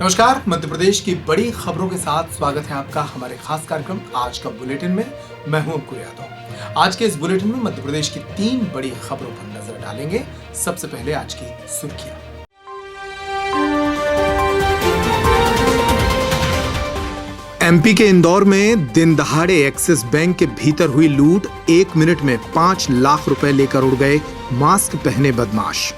नमस्कार, मध्य प्रदेश की बड़ी खबरों के साथ स्वागत है आपका हमारे खास कार्यक्रम आज का बुलेटिन में। मैं हूं अंकुर यादव। आज के इस बुलेटिन में मध्य प्रदेश की 3 बड़ी खबरों पर नजर डालेंगे। सबसे पहले आज की सुर्खियां। एमपी के इंदौर में दिन दहाड़े एक्सिस बैंक के भीतर हुई लूट, 1 मिनट में 5 लाख रुपए लेकर उड़ गए मास्क पहने बदमाश।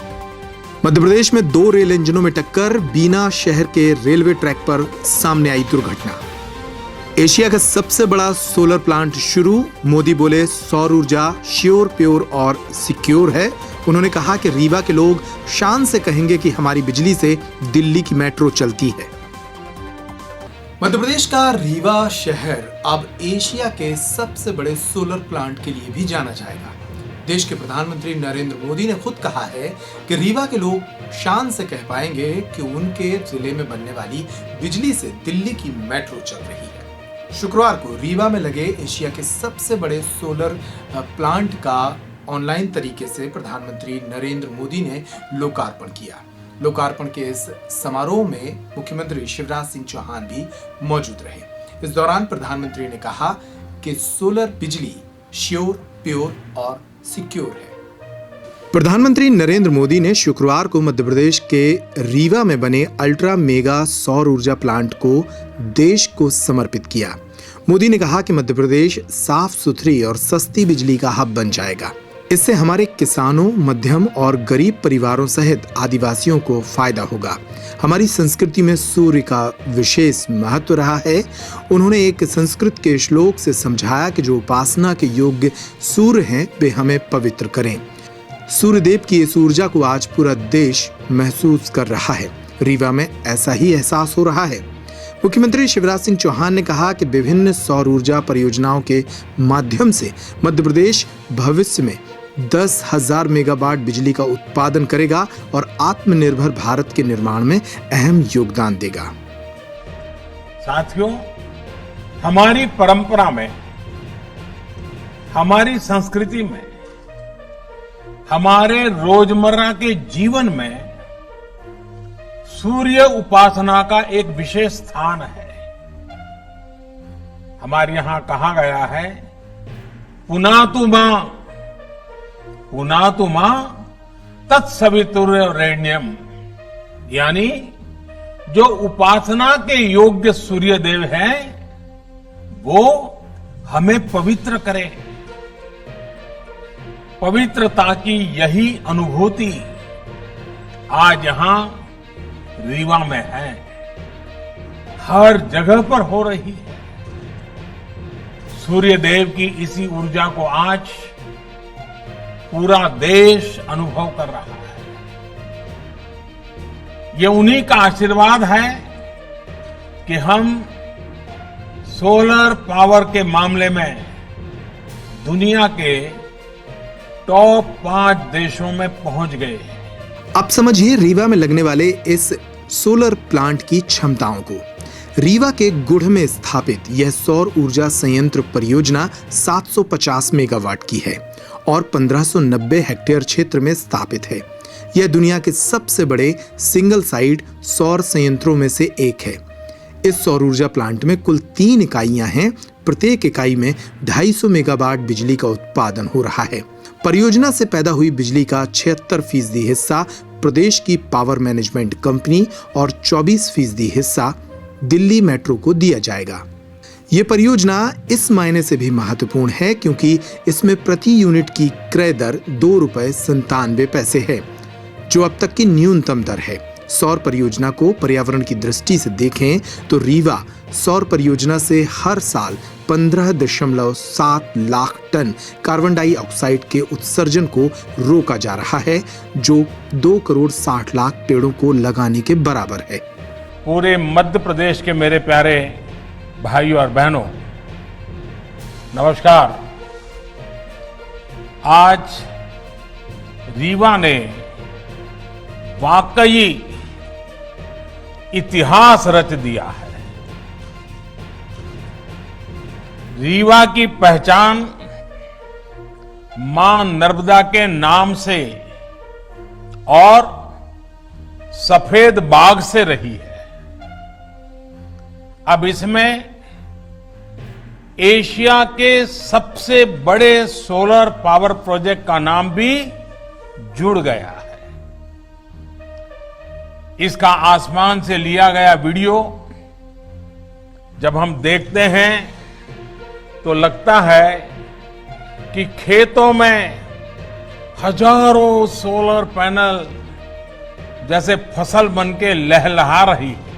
मध्य प्रदेश में 2 रेल इंजनों में टक्कर, बीना शहर के रेलवे ट्रैक पर सामने आई दुर्घटना। एशिया का सबसे बड़ा सोलर प्लांट शुरू, मोदी बोले सौर ऊर्जा श्योर, प्योर और सिक्योर है। उन्होंने कहा कि रीवा के लोग शान से कहेंगे कि हमारी बिजली से दिल्ली की मेट्रो चलती है। मध्य प्रदेश का रीवा शहर अब एशिया के सबसे बड़े सोलर प्लांट के लिए भी जाना जाएगा। देश के प्रधानमंत्री नरेंद्र मोदी ने खुद कहा है कि रीवा के लोग शान से कह पाएंगे कि उनके जिले में बनने वाली बिजली से दिल्ली की मेट्रो चल रही है। शुक्रवार को रीवा में लगे एशिया के सबसे बड़े सोलर प्लांट का ऑनलाइन तरीके से प्रधानमंत्री नरेंद्र मोदी ने लोकार्पण किया। लोकार्पण के इस समारोह में मुख्यमंत्री शिवराज सिंह चौहान भी मौजूद रहे। इस दौरान प्रधानमंत्री ने कहा कि सोलर बिजली श्योर, प्योर और सिक्योर है। प्रधानमंत्री नरेंद्र मोदी ने शुक्रवार को मध्य प्रदेश के रीवा में बने अल्ट्रा मेगा सौर ऊर्जा प्लांट को देश को समर्पित किया। मोदी ने कहा कि मध्य प्रदेश साफ सुथरी और सस्ती बिजली का हब बन जाएगा। इससे हमारे किसानों, मध्यम और गरीब परिवारों सहित आदिवासियों को फायदा होगा। हमारी संस्कृति में सूर्य का विशेष महत्व रहा है। उन्होंने एक संस्कृत के श्लोक से समझाया कि जो उपासना के योग्य सूर्य हैं वे हमें पवित्र करें। सूर्यदेव की इस ऊर्जा को आज पूरा देश महसूस कर रहा है। रीवा में ऐसा ही एहसास हो रहा है। मुख्यमंत्री शिवराज सिंह चौहान ने कहा कि विभिन्न सौर ऊर्जा परियोजनाओं के माध्यम से मध्य प्रदेश भविष्य में 10,000 मेगावाट बिजली का उत्पादन करेगा और आत्मनिर्भर भारत के निर्माण में अहम योगदान देगा। साथियों, हमारी परंपरा में, हमारी संस्कृति में, हमारे रोजमर्रा के जीवन में सूर्य उपासना का एक विशेष स्थान है। हमारे यहां कहा गया है, पुनातु मां तत्सवितुर्वरेण्यम, यानी जो उपासना के योग्य सूर्य देव हैं वो हमें पवित्र करें। पवित्रता की यही अनुभूति आज यहां रीवा में है, हर जगह पर हो रही है। सूर्य देव की इसी ऊर्जा को आज पूरा देश अनुभव कर रहा है। ये उन्हीं का आशीर्वाद है कि हम सोलर पावर के मामले में दुनिया के टॉप 5 देशों में पहुंच गए। अब समझिए रीवा में लगने वाले इस सोलर प्लांट की क्षमताओं को। रीवा के गुढ़ में स्थापित यह सौर ऊर्जा संयंत्र परियोजना 750 मेगावाट की है और 1590 हेक्टेयर क्षेत्र में स्थापित है। यह दुनिया के सबसे बड़े सिंगल साइड सौर संयंत्रों में से एक है। इस सौर ऊर्जा प्लांट में कुल 3 इकाइयां हैं। प्रत्येक इकाई में 250 मेगावाट बिजली का उत्पादन हो रहा है। परियोजना से पैदा हुई बिजली का 76% हिस्सा प्रदेश की पावर मैनेजमेंट कंपनी और 24% हिस्सा दिल्ली मेट्रो को दिया जाएगा। ये परियोजना इस मायने से भी महत्वपूर्ण है क्योंकि इसमें प्रति यूनिट की क्रय दर 2.97 रुपए है, जो अब तक की न्यूनतम दर है। सौर परियोजना को पर्यावरण की दृष्टि से देखें तो रीवा सौर परियोजना से हर साल 15.7 लाख टन कार्बन डाइऑक्साइड के उत्सर्जन को रोका जा रहा है, जो 2,60,00,000 पेड़ों को लगाने के बराबर है। पूरे मध्य प्रदेश के मेरे प्यारे भाइयों और बहनों, नमस्कार। आज रीवा ने वाकई इतिहास रच दिया है। रीवा की पहचान मां नर्मदा के नाम से और सफेद बाग से रही है। अब इसमें एशिया के सबसे बड़े सोलर पावर प्रोजेक्ट का नाम भी जुड़ गया है। इसका आसमान से लिया गया वीडियो जब हम देखते हैं तो लगता है कि खेतों में हजारों सोलर पैनल जैसे फसल बनके लहलहा रही है,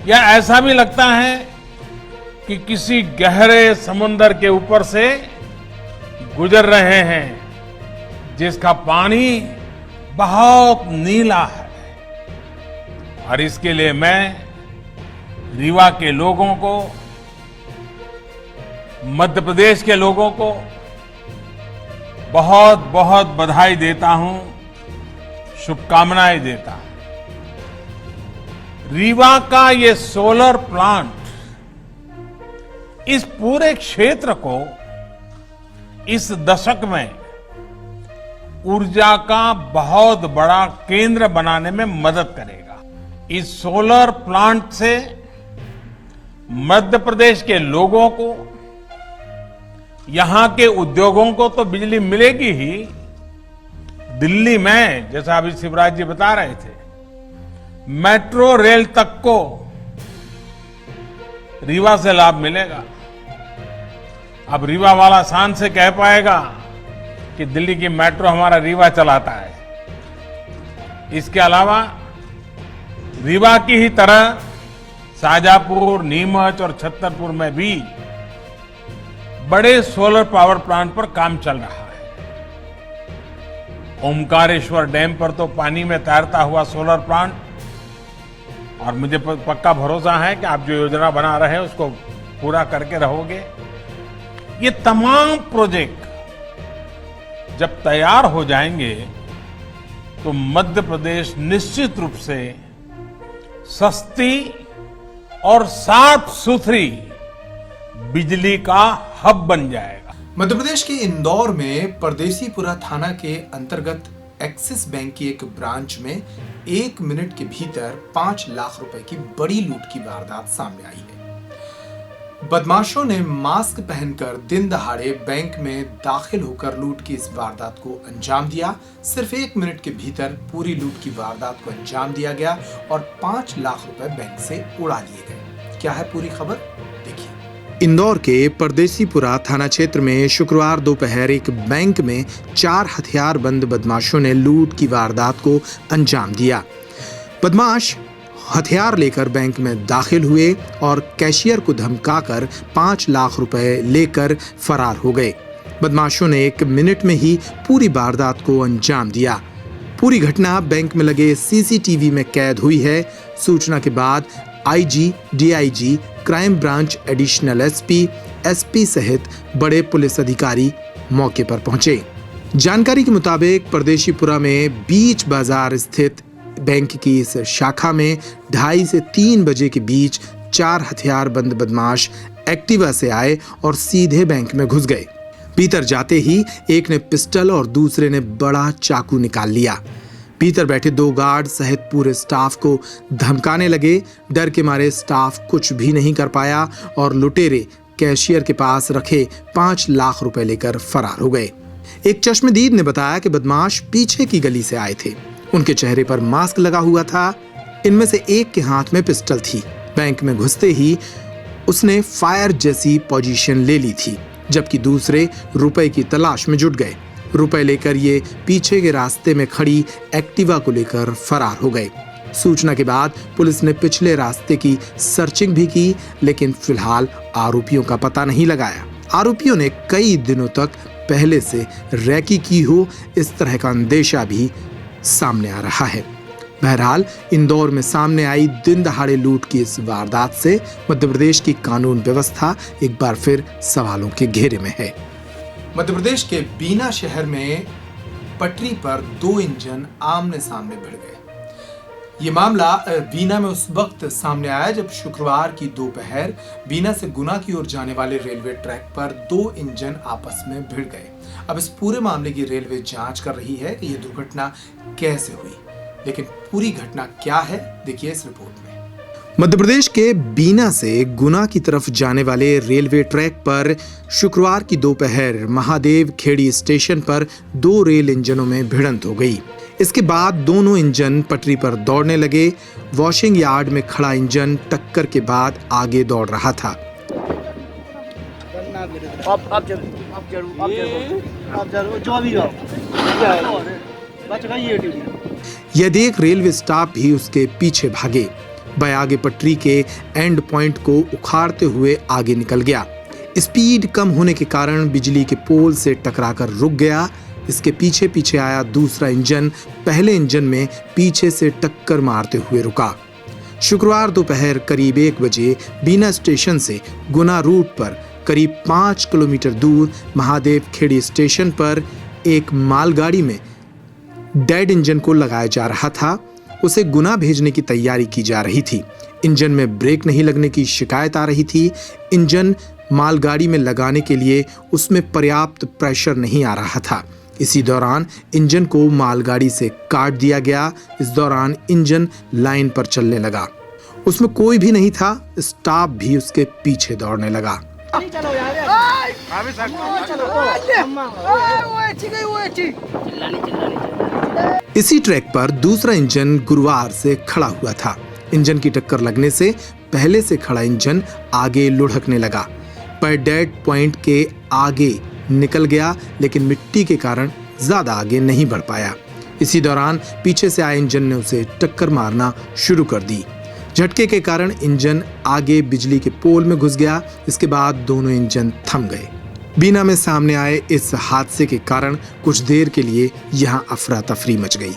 या ऐसा भी लगता है कि किसी गहरे समुद्र के ऊपर से गुजर रहे हैं जिसका पानी बहुत नीला है। और इसके लिए मैं रीवा के लोगों को, मध्य प्रदेश के लोगों को बहुत बहुत बधाई देता हूं, शुभकामनाएं देता हूं। रीवा का ये सोलर प्लांट इस पूरे क्षेत्र को इस दशक में ऊर्जा का बहुत बड़ा केंद्र बनाने में मदद करेगा। इस सोलर प्लांट से मध्य प्रदेश के लोगों को, यहां के उद्योगों को तो बिजली मिलेगी ही, दिल्ली में जैसा अभी शिवराज जी बता रहे थे, मेट्रो रेल तक को रीवा से लाभ मिलेगा। अब रीवा वाला शान से कह पाएगा कि दिल्ली की मेट्रो हमारा रीवा चलाता है। इसके अलावा रीवा की ही तरह शाजापुर, नीमच और छतरपुर में भी बड़े सोलर पावर प्लांट पर काम चल रहा है। ओमकारेश्वर डैम पर तो पानी में तैरता हुआ सोलर प्लांट, और मुझे पक्का भरोसा है कि आप जो योजना बना रहे हैं उसको पूरा करके रहोगे। ये तमाम प्रोजेक्ट जब तैयार हो जाएंगे तो मध्य प्रदेश निश्चित रूप से सस्ती और साफ सुथरी बिजली का हब बन जाएगा। मध्य प्रदेश के इंदौर में परदेसीपुरा थाना के अंतर्गत एक्सिस बैंक की एक ब्रांच में 1 मिनट के भीतर 5 लाख रुपए की बड़ी लूट की वारदात सामने आई है। बदमाशों ने मास्क पहनकर दिन दहाड़े बैंक में दाखिल होकर लूट की इस वारदात को अंजाम दिया। सिर्फ 1 मिनट के भीतर पूरी लूट की वारदात को अंजाम दिया गया और 5 लाख रुपए बैंक से उड़ा लिए गए। क्या है पूरी खबर, देखिए। इंदौर के परदेसीपुरा थाना क्षेत्र में शुक्रवार दोपहर एक बैंक में 4 हथियारबंद बदमाशों ने लूट की वारदात को अंजाम दिया। बदमाश हथियार लेकर बैंक में दाखिल हुए और कैशियर को धमकाकर 5 लाख रुपए लेकर फरार हो गए। बदमाशों ने 1 मिनट में ही पूरी वारदात को अंजाम दिया। पूरी घटना बैंक में लगे सीसीटीवी में कैद हुई है। सूचना के बाद IG, DIG, crime branch, additional SP सहित बड़े पुलिस अधिकारी मौके पर पहुंचे। जानकारी के मुताबिक परदेशीपुरा में बीच बाजार स्थित बैंक की इस शाखा में 2:30 से 3 बजे के बीच 4 हथियारबंद बदमाश एक्टिवा से आए और सीधे बैंक में घुस गए। भीतर जाते ही एक ने पिस्टल और दूसरे ने बड़ा चाकू निकाल लिया। भीतर बैठे 2 गार्ड सहित पूरे स्टाफ को धमकाने लगे। डर के मारे स्टाफ कुछ भी नहीं कर पाया और लुटेरे कैशियर के पास रखे 5 लाख रुपए लेकर फरार हो गए। एक चश्मदीद ने बताया कि बदमाश पीछे की गली से आए थे। उनके चेहरे पर मास्क लगा हुआ था। इनमें से एक के हाथ में पिस्टल थी। बैंक में घुसते ही उसने फायर जैसी पोजीशन ले ली थी, जबकि दूसरे रुपए की तलाश में जुट गए। रुपए लेकर ये पीछे के रास्ते में खड़ी एक्टिवा को लेकर फरार हो गए। सूचना के बाद पुलिस ने पिछले रास्ते की सर्चिंग भी की, लेकिन फिलहाल आरोपियों का पता नहीं लगाया। आरोपियों ने कई दिनों तक पहले से रैकी की हो, इस तरह का अंदेशा भी सामने आ रहा है। बहरहाल इंदौर में सामने आई दिन दहाड़े लूट की इस वारदात से मध्य प्रदेश की कानून व्यवस्था एक बार फिर सवालों के घेरे में है। मध्य प्रदेश के बीना शहर में पटरी पर 2 इंजन आमने सामने भिड़ गए। ये मामला बीना में उस वक्त सामने आया जब शुक्रवार की दोपहर बीना से गुना की ओर जाने वाले रेलवे ट्रैक पर 2 इंजन आपस में भिड़ गए। अब इस पूरे मामले की रेलवे जांच कर रही है कि यह दुर्घटना कैसे हुई, लेकिन पूरी घटना क्या है देखिए इस रिपोर्ट में। मध्य प्रदेश के बीना से गुना की तरफ जाने वाले रेलवे ट्रैक पर शुक्रवार की दोपहर महादेव खेड़ी स्टेशन पर 2 रेल इंजनों में भिड़ंत हो गई। इसके बाद दोनों इंजन पटरी पर दौड़ने लगे। वॉशिंग यार्ड में खड़ा इंजन टक्कर के बाद आगे दौड़ रहा था। आप जरूर जो भी हो बच गई ये ड्यूटी। यह देख रेलवे स्टाफ भी उसके पीछे भागे। वह आगे पटरी के एंड पॉइंट को उखाड़ते हुए आगे निकल गया। स्पीड कम होने के कारण बिजली के पोल से टकराकर रुक गया। इसके पीछे पीछे आया दूसरा इंजन पहले इंजन में पीछे से टक्कर मारते हुए रुका। शुक्रवार दोपहर करीब 1 बजे बीना स्टेशन से गुना रूट पर करीब 5 किलोमीटर दूर महादेव खेड़ी स्टेशन पर एक मालगाड़ी में डेड इंजन को लगाया जा रहा था। उसे गुना भेजने की तैयारी की जा रही थी। इंजन में ब्रेक नहीं लगने की शिकायत आ रही थी। इंजन मालगाड़ी में लगाने के लिए उसमें पर्याप्त प्रेशर नहीं आ रहा था। इसी दौरान इंजन को मालगाड़ी से काट दिया गया। इस दौरान इंजन लाइन पर चलने लगा। उसमें कोई भी नहीं था। स्टाफ भी उसके पीछे दौड़ने लगा। इसी ट्रैक पर दूसरा इंजन गुरुवार से खड़ा हुआ था। इंजन की टक्कर लगने से पहले से खड़ा इंजन आगे लुढ़कने लगा, पर डेड पॉइंट के आगे निकल गया, लेकिन मिट्टी के कारण ज्यादा आगे नहीं बढ़ पाया। इसी दौरान पीछे से आए इंजन ने उसे टक्कर मारना शुरू कर दी। झटके के कारण इंजन आगे बिजली के पोल में घुस गया। इसके बाद दोनों इंजन थम गए। बीना में सामने आए इस हादसे के कारण कुछ देर के लिए यहां अफरा तफरी मच गई।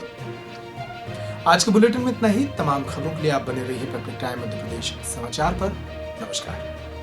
आज के बुलेटिन में इतना ही। तमाम खबरों के लिए आप बने रहिए पब्लिक टाइम मध्य प्रदेश समाचार पर। नमस्कार।